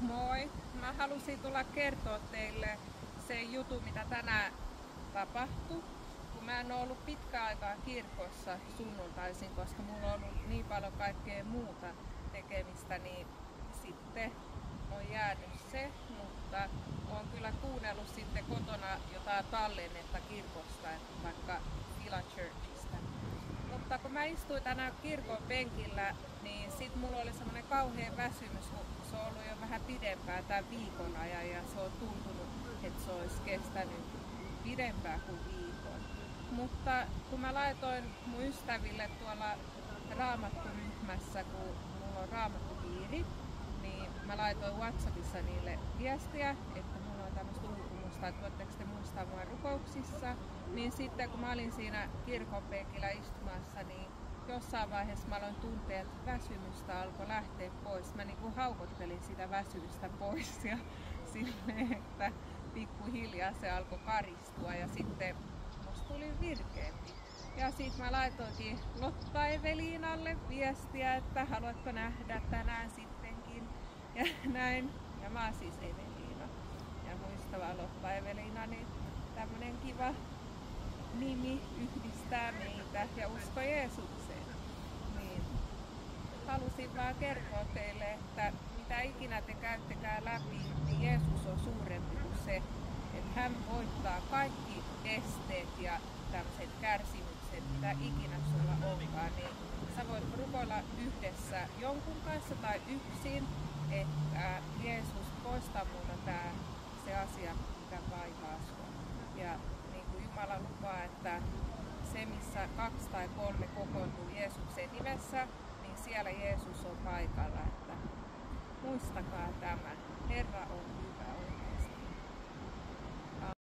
Moi! Mä halusin tulla kertoa teille se juttu, mitä tänään tapahtui. Kun mä en ole ollut pitkään aikaa kirkossa sunnuntaisin, koska mulla on ollut niin paljon kaikkea muuta tekemistä, niin sitten on jäänyt se, mutta olen kyllä kuunnellut sitten kotona jotain tallennetta kirkosta, vaikka Fila Churchista. Mutta kun mä istuin tänään kirkon penkillä, niin sit mulla oli semmonen kauhea väsymys, kun se on ollut jo vähän pidempään tämän viikon ajan ja se on tuntunut, että se olisi kestänyt pidempään kuin viikon. Mutta kun mä laitoin mun ystäville tuolla raamatturyhmässä, kun mulla on raamattupiiri, niin mä laitoin WhatsAppissa niille viestiä, että mulla on tämmöistä uupumusta, että voitteko te muistaa mua rukouksissa. Niin sitten kun mä olin siinä kirkon penkillä istumassa, niin jossain vaiheessa mä aloin tuntea, että väsymystä alkoi lähteä pois. Mä niinku haukottelin sitä väsymystä pois ja silleen, että pikkuhiljaa se alkoi karistua ja sitten musta tuli virkeämpi. Ja sit mä laitoinkin Lotta Eveliinalle viestiä, että haluatko nähdä tänään sittenkin ja näin. Ja mä oon siis Eveliina ja muistava Lotta Eveliina, niin tämmönen kiva nimi yhdistää meitä ja usko Jeesukseen. Niin halusin vaan kertoa teille, että mitä ikinä te käyttekään läpi, niin Jeesus on suurempi kuin se. Että hän voittaa kaikki esteet ja tämmöiset kärsimykset, mitä ikinä sulla onkaan. Niin sä voit rukoilla yhdessä jonkun kanssa tai yksin, että Jeesus poistaa multa se asia, mikä vaivaa sua. Ja niin kuin Jumala lupaa, että se missä 2 tai 3 kokoontuu Jeesuksen nimessä, niin siellä Jeesus on paikalla. Että muistakaa tämä.